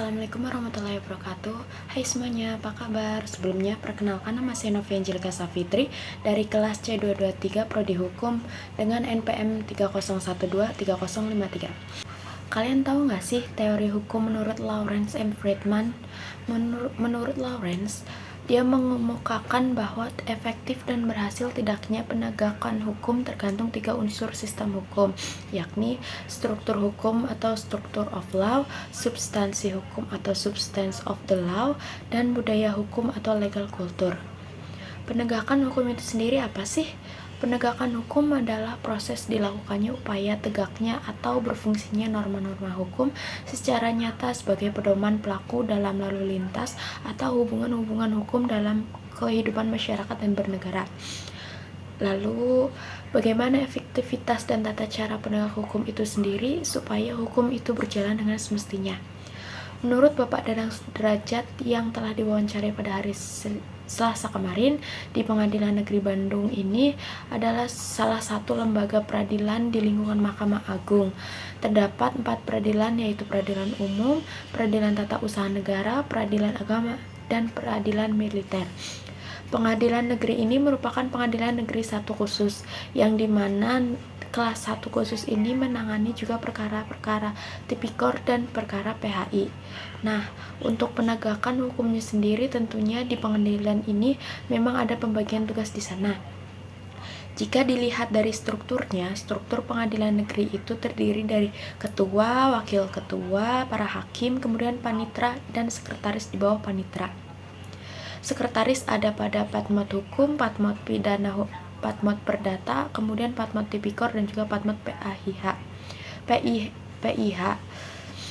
Assalamualaikum warahmatullahi wabarakatuh. Hai semuanya, apa kabar? Sebelumnya, perkenalkan nama saya Novia Angelika Safitri dari kelas C223 Prodi Hukum dengan NPM 30123053. Kalian tahu nggak sih teori hukum menurut Lawrence M. Friedman? Menurut Lawrence, dia mengemukakan bahwa efektif dan berhasil tidaknya penegakan hukum tergantung 3 unsur sistem hukum, yakni struktur hukum atau struktur of law, substansi hukum atau substance of the law, dan budaya hukum atau legal culture. Penegakan hukum itu sendiri apa sih? Penegakan hukum adalah proses dilakukannya upaya tegaknya atau berfungsinya norma-norma hukum secara nyata sebagai pedoman pelaku dalam lalu lintas atau hubungan-hubungan hukum dalam kehidupan masyarakat dan bernegara. Lalu, bagaimana efektivitas dan tata cara penegak hukum itu sendiri supaya hukum itu berjalan dengan semestinya? Menurut Bapak Dadang Derajat yang telah diwawancarai pada hari Selasa kemarin di Pengadilan Negeri Bandung ini adalah salah satu lembaga peradilan di lingkungan Mahkamah Agung. Terdapat 4 peradilan, yaitu Peradilan Umum, Peradilan Tata Usaha Negara, Peradilan Agama, dan Peradilan Militer. Pengadilan negeri ini merupakan pengadilan negeri 1 khusus, yang dimana kelas 1 khusus ini menangani juga perkara-perkara tipikor dan perkara PHI. Nah, untuk penegakan hukumnya sendiri tentunya di pengadilan ini memang ada pembagian tugas di sana. Jika dilihat dari strukturnya, struktur pengadilan negeri itu terdiri dari ketua, wakil ketua, para hakim, kemudian panitra, dan sekretaris di bawah panitra. Sekretaris ada pada Patmot Hukum, Patmot Pidana, Patmot Perdata, kemudian Patmot Tipikor, dan juga Patmot PIH.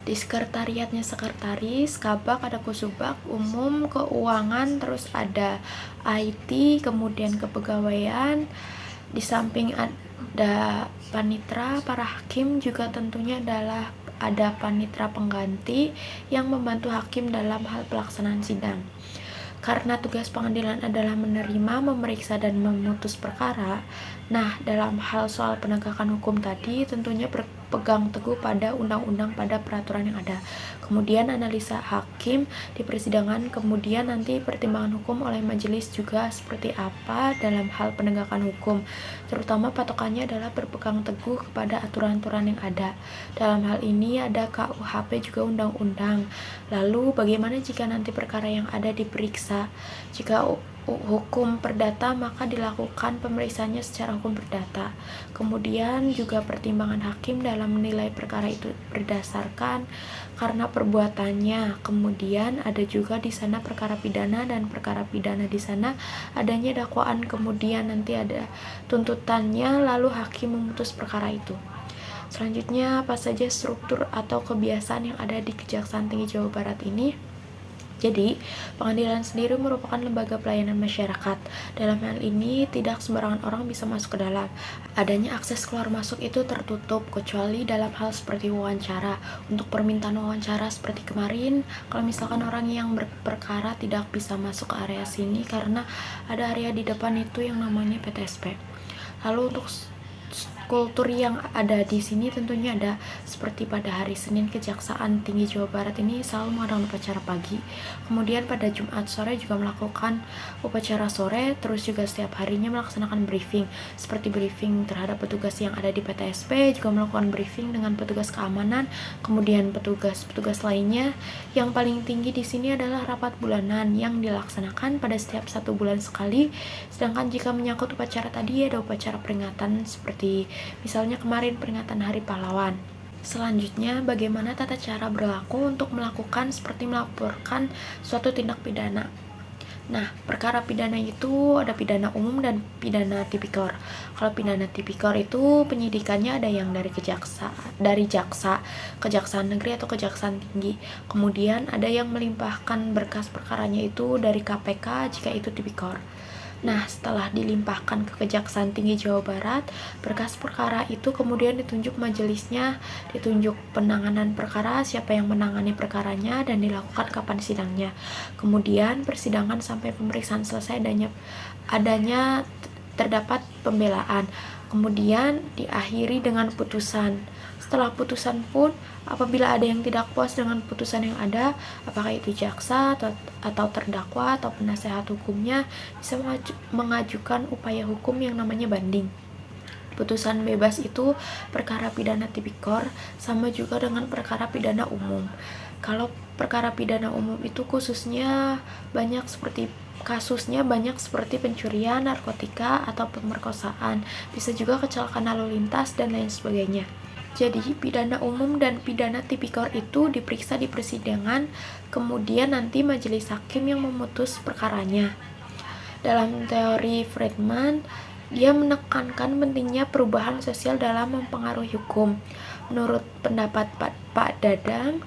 Di sekretariatnya sekretaris, kabak ada kusubag, umum, keuangan, terus ada IT, kemudian kepegawaian. Di samping ada panitra, para hakim juga tentunya adalah ada panitra pengganti yang membantu hakim dalam hal pelaksanaan sidang. Karena tugas pengadilan adalah menerima, memeriksa, dan memutus perkara, nah dalam hal soal penegakan hukum tadi tentunya berpegang teguh pada undang-undang, pada peraturan yang ada. Kemudian analisa hakim di persidangan, kemudian nanti pertimbangan hukum oleh majelis juga seperti apa dalam hal penegakan hukum. Terutama patokannya adalah berpegang teguh kepada aturan-aturan yang ada. Dalam hal ini ada KUHP juga undang-undang. Lalu bagaimana jika nanti perkara yang ada diperiksa? Jika hukum perdata maka dilakukan pemeriksaannya secara hukum perdata. Kemudian juga pertimbangan hakim dalam menilai perkara itu berdasarkan karena perbuatannya. Kemudian ada juga di sana perkara pidana, dan perkara pidana di sana adanya dakwaan, kemudian nanti ada tuntutannya, lalu hakim memutus perkara itu. Selanjutnya, apa saja struktur atau kebiasaan yang ada di Kejaksaan Tinggi Jawa Barat ini? Jadi, pengadilan sendiri merupakan lembaga pelayanan masyarakat. Dalam hal ini, tidak sembarangan orang bisa masuk ke dalam. Adanya akses keluar masuk itu tertutup, kecuali dalam hal seperti wawancara. Untuk permintaan wawancara seperti kemarin, kalau misalkan orang yang berperkara tidak bisa masuk ke area sini karena ada area di depan itu yang namanya PTSP. Lalu untuk kultur yang ada di sini tentunya ada seperti pada hari Senin Kejaksaan Tinggi Jawa Barat ini selalu mengadakan upacara pagi. Kemudian pada Jumat sore juga melakukan upacara sore, terus juga setiap harinya melaksanakan briefing seperti briefing terhadap petugas yang ada di PTSP, juga melakukan briefing dengan petugas keamanan, kemudian petugas lainnya. Yang paling tinggi di sini adalah rapat bulanan yang dilaksanakan pada setiap 1 bulan sekali. Sedangkan jika menyangkut upacara tadi ada upacara peringatan seperti misalnya kemarin peringatan Hari Pahlawan. Selanjutnya, bagaimana tata cara berlaku untuk melakukan seperti melaporkan suatu tindak pidana. Nah, perkara pidana itu ada pidana umum dan pidana tipikor. Kalau pidana tipikor itu penyidikannya ada yang dari jaksa, kejaksaan negeri atau kejaksaan tinggi. Kemudian ada yang melimpahkan berkas perkaranya itu dari KPK jika itu tipikor. Nah, setelah dilimpahkan ke Kejaksaan Tinggi Jawa Barat, berkas perkara itu kemudian ditunjuk majelisnya, ditunjuk penanganan perkara, siapa yang menangani perkaranya, dan dilakukan kapan sidangnya. Kemudian persidangan sampai pemeriksaan selesai adanya terdapat pembelaan. Kemudian diakhiri dengan putusan. Setelah putusan pun, apabila ada yang tidak puas dengan putusan yang ada, apakah itu jaksa atau terdakwa atau penasehat hukumnya, bisa mengajukan upaya hukum yang namanya banding. Putusan bebas itu perkara pidana tipikor, sama juga dengan perkara pidana umum. Kalau perkara pidana umum itu kasusnya banyak seperti pencurian, narkotika, atau pemerkosaan, bisa juga kecelakaan lalu lintas, dan lain sebagainya. Jadi, pidana umum dan pidana tipikor itu diperiksa di persidangan, kemudian nanti majelis hakim yang memutus perkaranya. Dalam teori Friedman, dia menekankan pentingnya perubahan sosial dalam mempengaruhi hukum. Menurut pendapat Pak Dadang,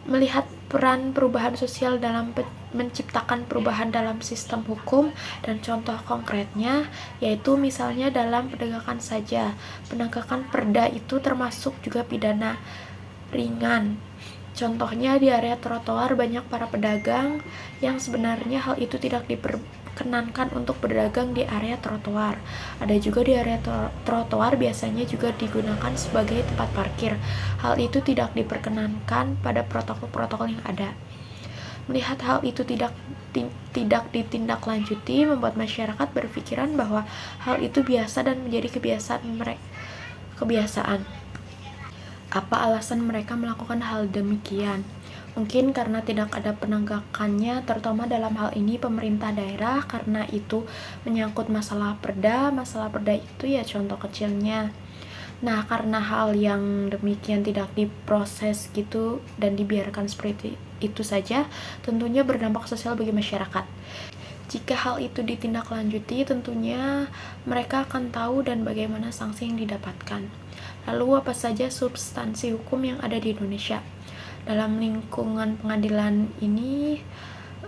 melihat peran perubahan sosial dalam menciptakan perubahan dalam sistem hukum, dan contoh konkretnya yaitu misalnya dalam penegakan saja. Penegakan perda itu termasuk juga pidana ringan. Contohnya di area trotoar banyak para pedagang yang sebenarnya hal itu tidak diperkenankan untuk berdagang di area trotoar. Ada juga di area trotoar biasanya juga digunakan sebagai tempat parkir. Hal itu tidak diperkenankan pada protokol-protokol yang ada. Melihat hal itu tidak ditindaklanjuti, membuat masyarakat berpikiran bahwa hal itu biasa dan menjadi kebiasaan. Apa alasan mereka melakukan hal demikian? Mungkin karena tidak ada penegakannya, terutama dalam hal ini pemerintah daerah, karena itu menyangkut masalah perda. Masalah perda itu ya contoh kecilnya. Nah, karena hal yang demikian tidak diproses gitu dan dibiarkan seperti itu saja, tentunya berdampak sosial bagi masyarakat. Jika hal itu ditindaklanjuti, tentunya mereka akan tahu dan bagaimana sanksi yang didapatkan. Lalu apa saja substansi hukum yang ada di Indonesia? Dalam lingkungan pengadilan ini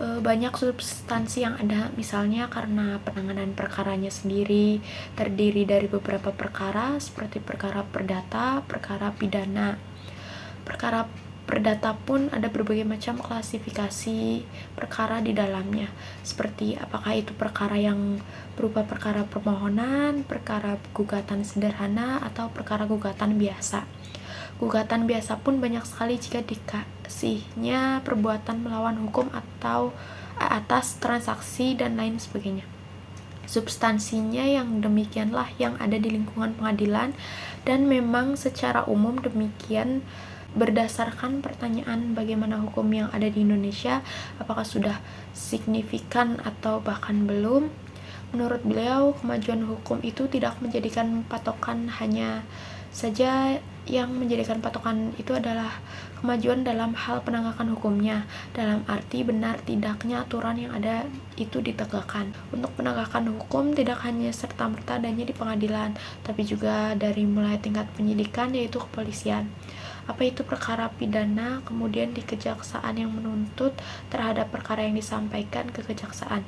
banyak substansi yang ada, misalnya karena penanganan perkaranya sendiri terdiri dari beberapa perkara seperti perkara perdata, perkara pidana. Perkara perdata pun ada berbagai macam klasifikasi perkara di dalamnya, seperti apakah itu perkara yang berupa perkara permohonan, perkara gugatan sederhana, atau perkara gugatan biasa. Gugatan biasa pun banyak sekali jika dikasihnya perbuatan melawan hukum atau atas transaksi dan lain sebagainya. Substansinya yang demikianlah yang ada di lingkungan pengadilan, dan memang secara umum demikian. Berdasarkan pertanyaan bagaimana hukum yang ada di Indonesia, apakah sudah signifikan atau bahkan belum, menurut beliau kemajuan hukum itu tidak menjadikan patokan, hanya saja yang menjadikan patokan itu adalah kemajuan dalam hal penegakan hukumnya, dalam arti benar tidaknya aturan yang ada itu ditegakkan. Untuk penegakan hukum tidak hanya serta-merta adanya di pengadilan, tapi juga dari mulai tingkat penyidikan yaitu kepolisian. Apa itu perkara pidana, kemudian di kejaksaan yang menuntut terhadap perkara yang disampaikan ke kejaksaan.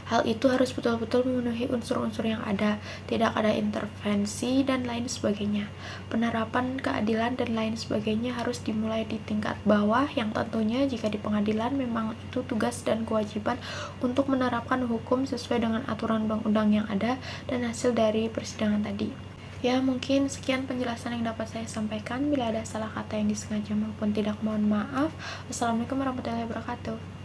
Hal itu harus betul-betul memenuhi unsur-unsur yang ada, tidak ada intervensi dan lain sebagainya. Penerapan keadilan dan lain sebagainya harus dimulai di tingkat bawah, yang tentunya jika di pengadilan memang itu tugas dan kewajiban untuk menerapkan hukum sesuai dengan aturan undang-undang yang ada dan hasil dari persidangan tadi. Ya, mungkin sekian penjelasan yang dapat saya sampaikan. Bila ada salah kata yang disengaja maupun tidak, mohon maaf. Wassalamualaikum warahmatullahi wabarakatuh.